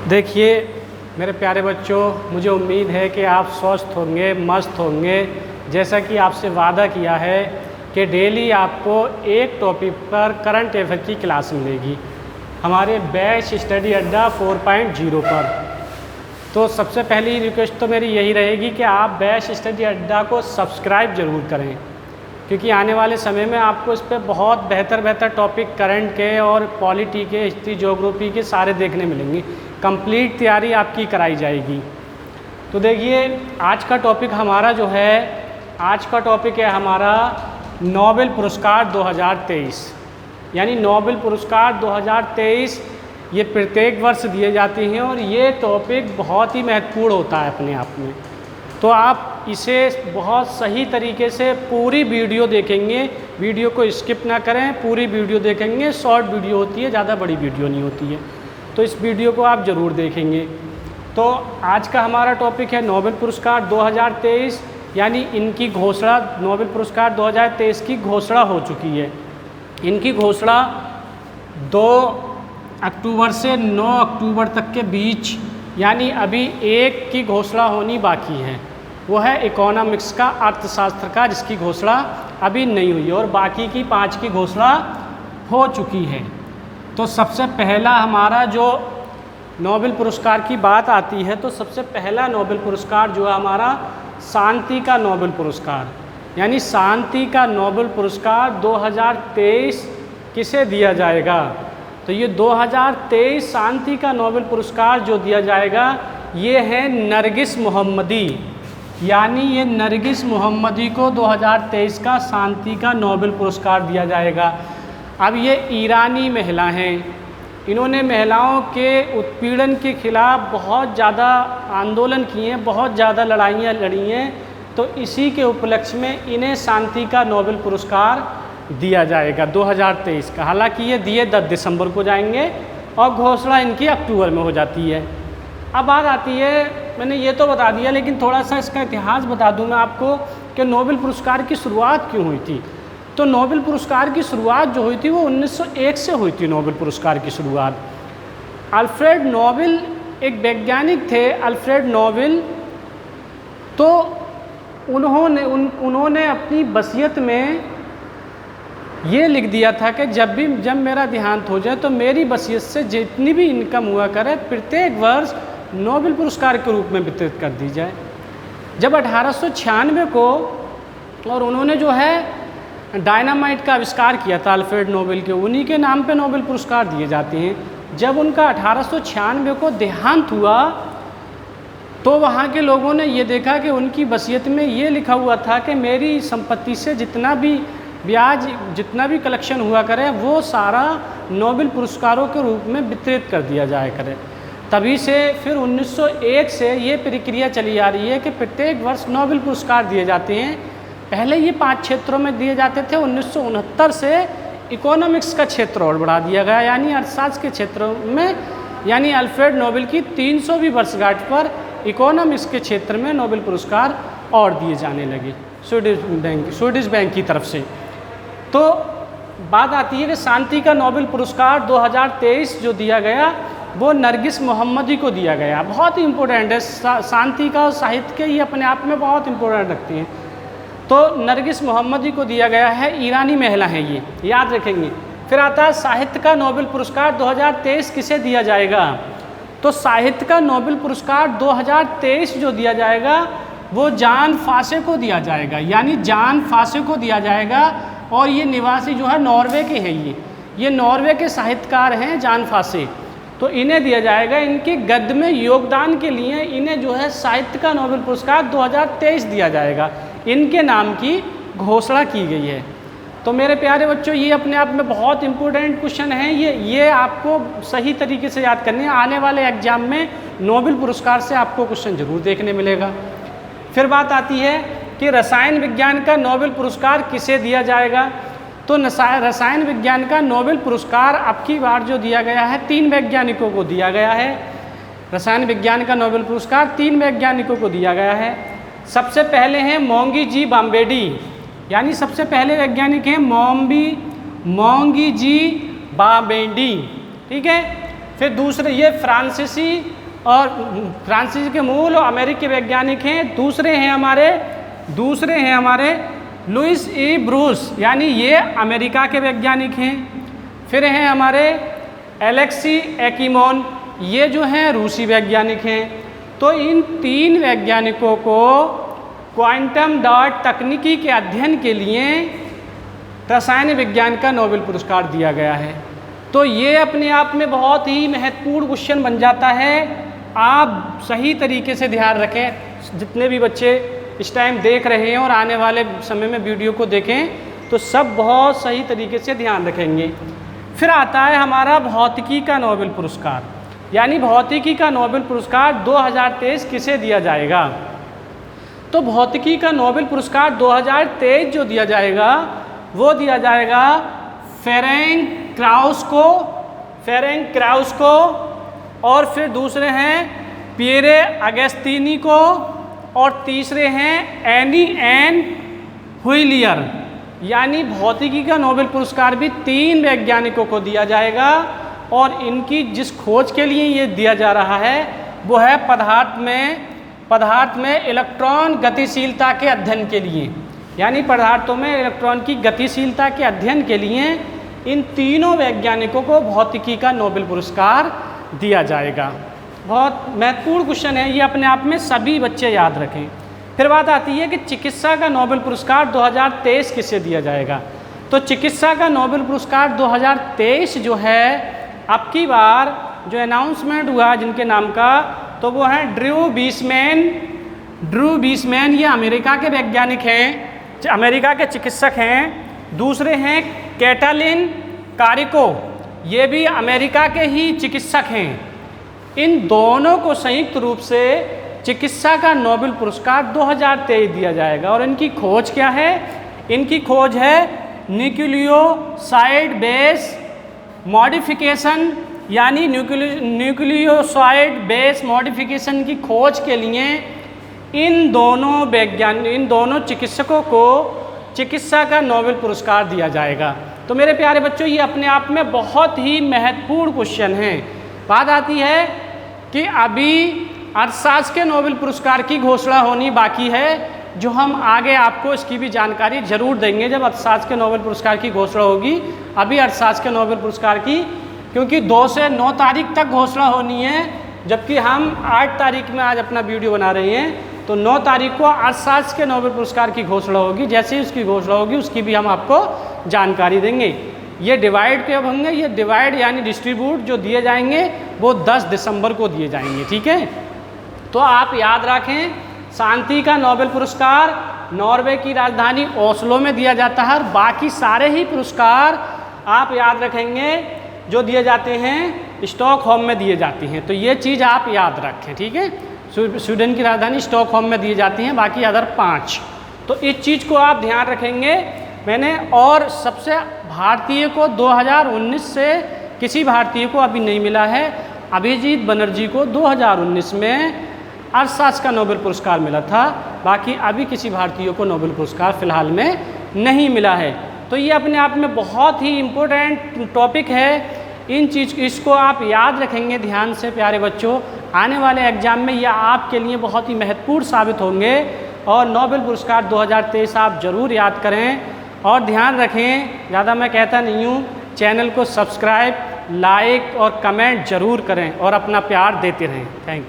देखिए मेरे प्यारे बच्चों, मुझे उम्मीद है कि आप स्वस्थ होंगे, मस्त होंगे। जैसा कि आपसे वादा किया है कि डेली आपको एक टॉपिक पर करंट अफेयर की क्लास मिलेगी हमारे बैच स्टडी अड्डा 4.0 पर। तो सबसे पहली रिक्वेस्ट तो मेरी यही रहेगी कि आप बैच स्टडी अड्डा को सब्सक्राइब ज़रूर करें, क्योंकि आने वाले समय में आपको इस पर बहुत बेहतर टॉपिक करंट के और पॉलिटी के, हिस्ट्री, ज्योग्राफी के सारे देखने मिलेंगे। कंप्लीट तैयारी आपकी कराई जाएगी। तो देखिए आज का टॉपिक हमारा जो है, आज का टॉपिक है हमारा नोबेल पुरस्कार 2023। यानी नोबेल पुरस्कार 2023 ये प्रत्येक वर्ष दिए जाते हैं और ये टॉपिक बहुत ही महत्वपूर्ण होता है अपने आप में। तो आप इसे बहुत सही तरीके से पूरी वीडियो देखेंगे, वीडियो को स्किप ना करें, पूरी वीडियो देखेंगे। शॉर्ट वीडियो होती है, ज़्यादा बड़ी वीडियो नहीं होती है, तो इस वीडियो को आप ज़रूर देखेंगे। तो आज का हमारा टॉपिक है नोबेल पुरस्कार 2023, यानी इनकी घोषणा, नोबेल पुरस्कार 2023 की घोषणा हो चुकी है। इनकी घोषणा 2 अक्टूबर से 9 अक्टूबर तक के बीच, यानी अभी एक की घोषणा होनी बाकी है, वो है इकोनॉमिक्स का, अर्थशास्त्र का, जिसकी घोषणा अभी नहीं हुई है, और बाकी की 5 की घोषणा हो चुकी है। तो सबसे पहला हमारा जो नोबेल पुरस्कार की बात आती है, तो सबसे पहला नोबेल पुरस्कार जो है हमारा शांति का नोबेल पुरस्कार, यानी शांति का नोबेल पुरस्कार 2023 किसे दिया जाएगा। तो ये 2023 शांति का नोबेल पुरस्कार जो दिया जाएगा ये है नरगिस मोहम्मदी, यानी ये नरगिस मोहम्मदी को 2023 का शांति का नोबेल पुरस्कार दिया जाएगा। अब ये ईरानी महिला हैं, इन्होंने महिलाओं के उत्पीड़न के खिलाफ बहुत ज़्यादा आंदोलन किए हैं, बहुत ज़्यादा लड़ाइयाँ लड़ी हैं। तो इसी के उपलक्ष्य में इन्हें शांति का नोबेल पुरस्कार दिया जाएगा 2023 का। हालांकि ये दिए 10 दिसंबर को जाएंगे और घोषणा इनकी अक्टूबर में हो जाती है। अब बात आती है, मैंने ये तो बता दिया, लेकिन थोड़ा सा इसका इतिहास बता दूं मैं आपको कि नोबेल पुरस्कार की शुरुआत क्यों हुई थी। तो नोबेल पुरस्कार की शुरुआत जो हुई थी वो 1901 से हुई थी। नोबेल पुरस्कार की शुरुआत अल्फ्रेड नोबेल एक वैज्ञानिक थे, अल्फ्रेड नोबेल। तो उन्होंने अपनी वसीयत में ये लिख दिया था कि जब मेरा देहांत हो जाए तो मेरी वसीयत से जितनी भी इनकम हुआ करे प्रत्येक वर्ष नोबेल पुरस्कार के रूप में वितरित कर दी जाए। जब 1896 को, और उन्होंने जो है डायनामाइट का आविष्कार किया था अल्फ्रेड नोबेल के, उन्हीं के नाम पे नोबेल पुरस्कार दिए जाते हैं। जब उनका 1896 को देहांत हुआ तो वहाँ के लोगों ने ये देखा कि उनकी वसीयत में ये लिखा हुआ था कि मेरी संपत्ति से जितना भी ब्याज, जितना भी कलेक्शन हुआ करे वो सारा नोबेल पुरस्कारों के रूप में वितरित कर दिया जाए करे। तभी से फिर 1901 से ये प्रक्रिया चली आ रही है कि प्रत्येक वर्ष नोबेल पुरस्कार दिए जाते हैं। पहले ये 5 क्षेत्रों में दिए जाते थे, 1969 से इकोनॉमिक्स का क्षेत्र और बढ़ा दिया गया, यानी अर्थशास्त्र के क्षेत्र में, यानी अल्फ्रेड नोबेल की 300वीं वर्षगांठ पर इकोनॉमिक्स के क्षेत्र में नोबेल पुरस्कार और दिए जाने लगे स्वीडिश बैंक की तरफ से। तो बात आती है कि शांति का नोबेल पुरस्कार 2023 जो दिया गया वो नरगिस मोहम्मदी को दिया गया। बहुत ही इम्पोर्टेंट है, शांति का और साहित्य के ये अपने आप में बहुत इम्पोर्टेंट रखती हैं। तो नरगिस मोहम्मदी को दिया गया है, ईरानी महिला है ये, याद रखेंगे। फिर आता है साहित्य का नोबेल पुरस्कार 2023 किसे दिया जाएगा। तो साहित्य का नोबेल पुरस्कार 2023 जो दिया जाएगा वो जान फासे को दिया जाएगा, यानी जान फासे को दिया जाएगा। और ये निवासी जो है नॉर्वे के हैं, ये नॉर्वे के साहित्यकार हैं जान फासे। तो इन्हें दिया जाएगा, इनके गद्य में योगदान के लिए इन्हें जो है साहित्य का नोबेल पुरस्कार 2023 दिया जाएगा। इनके नाम की घोषणा की गई है। तो मेरे प्यारे बच्चों, ये अपने आप में बहुत इंपॉर्टेंट क्वेश्चन है, ये आपको सही तरीके से याद करने हैं। आने वाले एग्जाम में नोबेल पुरस्कार से आपको क्वेश्चन जरूर देखने मिलेगा। फिर बात आती है कि रसायन विज्ञान का नोबेल पुरस्कार किसे दिया जाएगा। तो रसायन विज्ञान का नोबेल पुरस्कार अब की बार जो दिया गया है 3 वैज्ञानिकों को दिया गया है। रसायन विज्ञान का नोबेल पुरस्कार 3 वैज्ञानिकों को दिया गया है। सबसे पहले हैं मोंगी जी बाम्बेडी, यानी सबसे पहले वैज्ञानिक हैं मोंगी जी बाम्बेडी, ठीक है। फिर दूसरे ये फ्रांसीसी के मूल और अमेरिकी वैज्ञानिक हैं। दूसरे हैं हमारे लुइस ई ब्रूस, यानी ये अमेरिका के वैज्ञानिक हैं। फिर हैं हमारे एलेक्सी एकिमोन, ये जो हैं रूसी वैज्ञानिक हैं। तो इन 3 वैज्ञानिकों को क्वांटम डॉट तकनीकी के अध्ययन के लिए रसायन विज्ञान का नोबेल पुरस्कार दिया गया है। तो ये अपने आप में बहुत ही महत्वपूर्ण क्वेश्चन बन जाता है। आप सही तरीके से ध्यान रखें, जितने भी बच्चे इस टाइम देख रहे हैं और आने वाले समय में वीडियो को देखें तो सब बहुत सही तरीके से ध्यान रखेंगे। फिर आता है हमारा भौतिकी का नोबेल पुरस्कार, यानी भौतिकी का नोबेल पुरस्कार 2023 किसे दिया जाएगा। तो भौतिकी का नोबेल पुरस्कार 2023 जो दिया जाएगा वो दिया जाएगा फेरेंक क्राउस को, और फिर दूसरे हैं पियरे अगस्तीनी को, और तीसरे हैं एनी एन हुइलियर। यानी भौतिकी का नोबेल पुरस्कार भी 3 वैज्ञानिकों को दिया जाएगा, और इनकी जिस खोज के लिए ये दिया जा रहा है वो है पदार्थ में इलेक्ट्रॉन गतिशीलता के अध्ययन के लिए। यानी पदार्थों में इलेक्ट्रॉन की गतिशीलता के अध्ययन के लिए इन तीनों वैज्ञानिकों को भौतिकी का नोबेल पुरस्कार दिया जाएगा। बहुत महत्वपूर्ण क्वेश्चन है ये, अपने आप में सभी बच्चे याद रखें। फिर बात आती है कि चिकित्सा का नोबेल पुरस्कार 2023 किसे दिया जाएगा। तो चिकित्सा का नोबेल पुरस्कार 2023 जो है, अब की बार जो अनाउंसमेंट हुआ जिनके नाम का, तो वो हैं ड्रू बीसमैन। ये अमेरिका के वैज्ञानिक हैं, अमेरिका के चिकित्सक हैं। दूसरे हैं कैटालिन कारिको, ये भी अमेरिका के ही चिकित्सक हैं। इन दोनों को संयुक्त रूप से चिकित्सा का नोबेल पुरस्कार 2023 दिया जाएगा। और इनकी खोज क्या है? इनकी खोज है न्यूक्लियोसाइड बेस मॉडिफिकेशन, यानी न्यूक्लियोसाइड बेस मॉडिफिकेशन की खोज के लिए इन दोनों चिकित्सकों को चिकित्सा का नोबेल पुरस्कार दिया जाएगा। तो मेरे प्यारे बच्चों, ये अपने आप में बहुत ही महत्वपूर्ण क्वेश्चन है। बात आती है कि अभी अर्थशास्त्र के नोबेल पुरस्कार की घोषणा होनी बाकी है, जो हम आगे आपको इसकी भी जानकारी जरूर देंगे जब अर्थशास्त्र के नोबेल पुरस्कार की घोषणा होगी। अभी अर्थशास्त्र के नोबेल पुरस्कार की क्योंकि 2 से 9 तारीख तक घोषणा होनी है, जबकि हम 8 तारीख में आज अपना वीडियो बना रहे हैं। तो 9 तारीख को अर्थशास्त्र के नोबेल पुरस्कार की घोषणा होगी। जैसे ही उसकी घोषणा होगी उसकी भी हम आपको जानकारी देंगे। ये डिवाइड कब होंगे? ये डिवाइड यानी डिस्ट्रीब्यूट जो दिए जाएंगे वो 10 दिसंबर को दिए जाएंगे। ठीक है, तो आप याद रखें, शांति का नोबेल पुरस्कार नॉर्वे की राजधानी ओस्लो में दिया जाता है, और बाकी सारे ही पुरस्कार आप याद रखेंगे जो दिए जाते हैं स्टॉकहोम में दिए जाती हैं। तो ये चीज़ आप याद रखें। ठीक है, स्वीडन की राजधानी स्टॉकहोम में दिए जाती हैं, बाकी अदर 5। तो इस चीज़ को आप ध्यान रखेंगे। मैंने और सबसे भारतीय को 2019 से किसी भारतीय को अभी नहीं मिला है। अभिजीत बनर्जी को 2019 में अर्थशास्त्र का नोबेल पुरस्कार मिला था, बाकी अभी किसी भारतीय को नोबेल पुरस्कार फिलहाल में नहीं मिला है। तो ये अपने आप में बहुत ही इम्पोर्टेंट टॉपिक है। इसको आप याद रखेंगे ध्यान से प्यारे बच्चों, आने वाले एग्जाम में ये आपके लिए बहुत ही महत्वपूर्ण साबित होंगे। और नोबेल पुरस्कार 2023 आप जरूर याद करें। और ध्यान रखें, ज़्यादा मैं कहता नहीं हूँ, चैनल को सब्सक्राइब, लाइक और कमेंट जरूर करें और अपना प्यार देते रहें। Thank you.